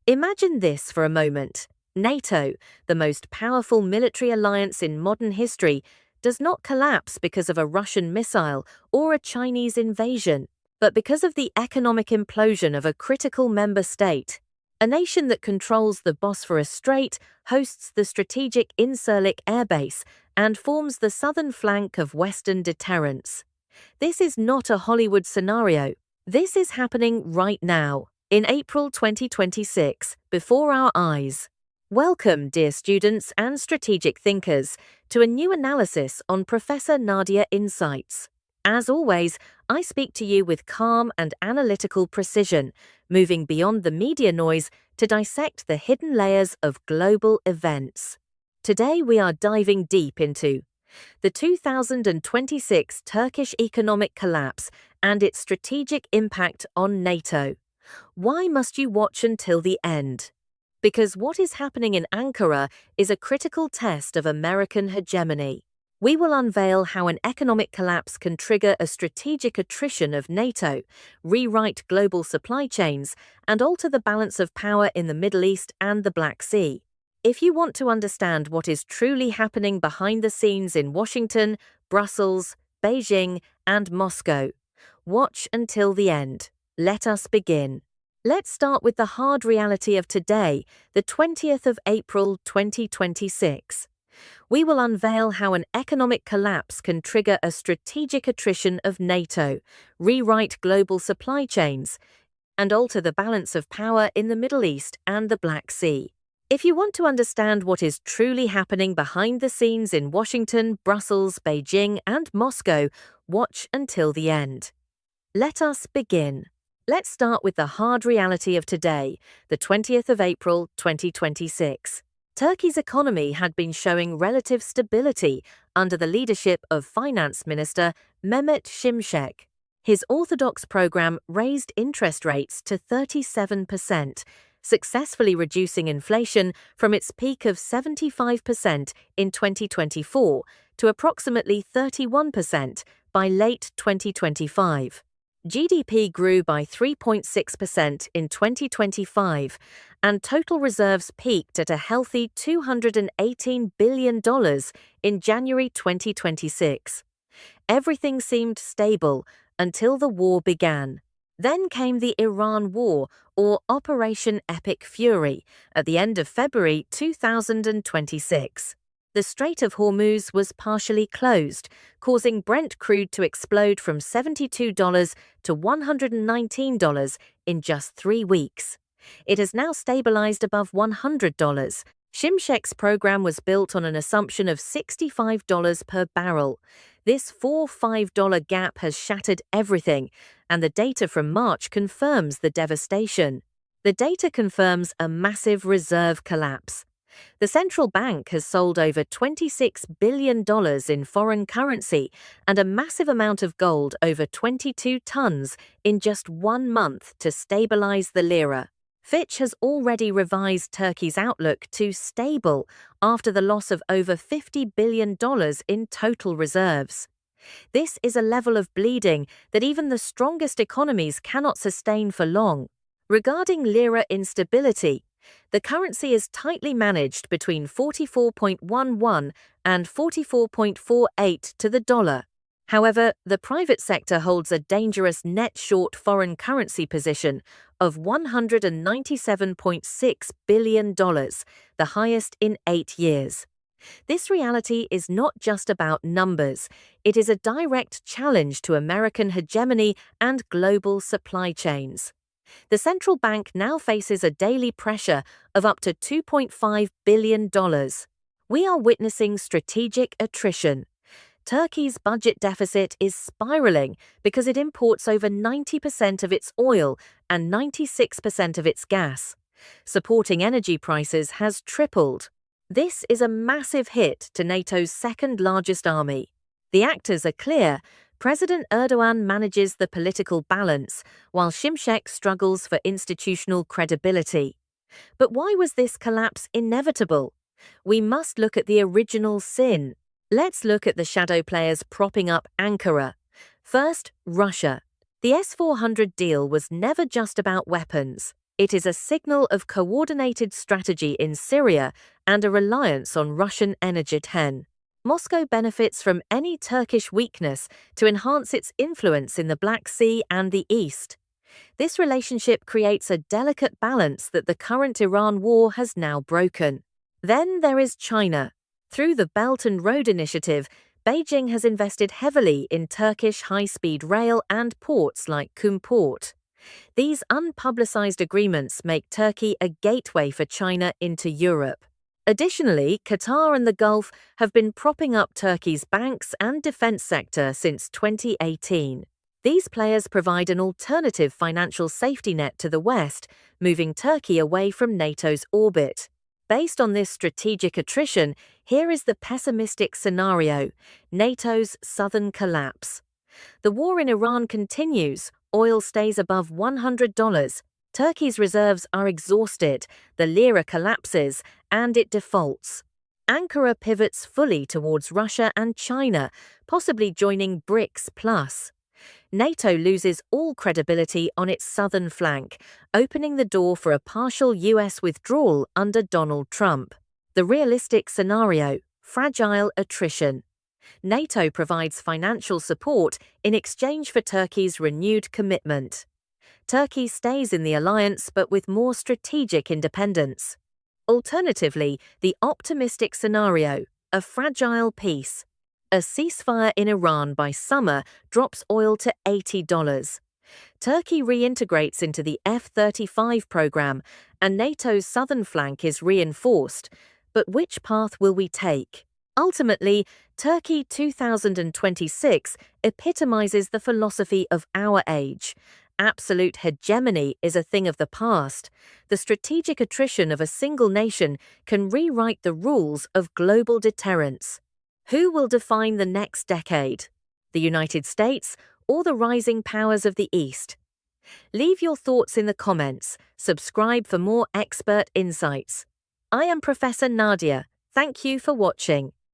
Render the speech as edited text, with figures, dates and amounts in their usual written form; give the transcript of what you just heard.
Imagine this for a moment. NATO, the most powerful military alliance in modern history, does not collapse because of a Russian missile or a Chinese invasion, but because of the economic implosion of a critical member state. A nation that controls the Bosphorus Strait, hosts the strategic Incirlik airbase, and forms the southern flank of Western deterrence. This is not a Hollywood scenario. This is happening right now, in April 2026, before our eyes. Welcome, dear students and strategic thinkers, to a new analysis on Professor Nadia Insights. As always, I speak to you with calm and analytical precision, moving beyond the media noise to dissect the hidden layers of global events. Today we are diving deep into the 2026 Turkish economic collapse and its strategic impact on NATO. Why must you watch until the end? Because what is happening in Ankara is a critical test of American hegemony. We will unveil how an economic collapse can trigger a strategic attrition of NATO, rewrite global supply chains, and alter the balance of power in the Middle East and the Black Sea. If you want to understand what is truly happening behind the scenes in Washington, Brussels, Beijing, and Moscow, watch until the end. Let us begin. Let's start with the hard reality of today, the 20th of April 2026. We will unveil how an economic collapse can trigger a strategic attrition of NATO, rewrite global supply chains, and alter the balance of power in the Middle East and the Black Sea. If you want to understand what is truly happening behind the scenes in Washington, Brussels, Beijing, and Moscow, watch until the end. Let us begin. Let's start with the hard reality of today, the 20th of April 2026. Turkey's economy had been showing relative stability under the leadership of Finance Minister Mehmet Şimşek. His Orthodox program raised interest rates to 37%, successfully reducing inflation from its peak of 75% in 2024 to approximately 31% by late 2025. GDP grew by 3.6% in 2025, and total reserves peaked at a healthy $218 billion in January 2026. Everything seemed stable until the war began. Then came the Iran War, or Operation Epic Fury, at the end of February 2026. The Strait of Hormuz was partially closed, causing Brent crude to explode from $72 to $119 in just 3 weeks. It has now stabilized above $100. Şimşek's program was built on an assumption of $65 per barrel. This $4-5 gap has shattered everything, and the data from March confirms the devastation. The data confirms a massive reserve collapse. The central bank has sold over $26 billion in foreign currency and a massive amount of gold, over 22 tons, in just 1 month to stabilize the lira. Fitch has already revised Turkey's outlook to stable after the loss of over $50 billion in total reserves. This is a level of bleeding that even the strongest economies cannot sustain for long. Regarding lira instability, the currency is tightly managed between 44.11 and 44.48 to the dollar. However, the private sector holds a dangerous net short foreign currency position of $197.6 billion, the highest in 8 years. This reality is not just about numbers. It is a direct challenge to American hegemony and global supply chains. The central bank now faces a daily pressure of up to $2.5 billion. We are witnessing strategic attrition. Turkey's budget deficit is spiraling because it imports over 90% of its oil and 96% of its gas. Supporting energy prices has tripled. This is a massive hit to NATO's second-largest army. The actors are clear. President Erdogan manages the political balance, while Şimşek struggles for institutional credibility. But why was this collapse inevitable? We must look at the original sin. Let's look at the shadow players propping up Ankara. First, Russia. The S-400 deal was never just about weapons. It is a signal of coordinated strategy in Syria and a reliance on Russian energy. 10. Moscow benefits from any Turkish weakness to enhance its influence in the Black Sea and the East. This relationship creates a delicate balance that the current Iran war has now broken. Then there is China. Through the Belt and Road Initiative, Beijing has invested heavily in Turkish high-speed rail and ports like Qum Port. These unpublicized agreements make Turkey a gateway for China into Europe. Additionally, Qatar and the Gulf have been propping up Turkey's banks and defense sector since 2018. These players provide an alternative financial safety net to the West, moving Turkey away from NATO's orbit. Based on this strategic attrition, here is the pessimistic scenario: NATO's southern collapse. The war in Iran continues, oil stays above $100, Turkey's reserves are exhausted, the lira collapses, and it defaults. Ankara pivots fully towards Russia and China, possibly joining BRICS Plus. NATO loses all credibility on its southern flank, opening the door for a partial US withdrawal under Donald Trump. The realistic scenario: fragile attrition. NATO provides financial support in exchange for Turkey's renewed commitment. Turkey stays in the alliance but with more strategic independence. Alternatively, the optimistic scenario: a fragile peace. A ceasefire in Iran by summer drops oil to $80. Turkey reintegrates into the F-35 program, and NATO's southern flank is reinforced. But which path will we take? Ultimately, Turkey 2026 epitomizes the philosophy of our age. Absolute hegemony is a thing of the past. The strategic attrition of a single nation can rewrite the rules of global deterrence. Who will define the next decade? The United States or the rising powers of the East? Leave your thoughts in the comments. Subscribe for more expert insights. I am Professor Nadia. Thank you for watching.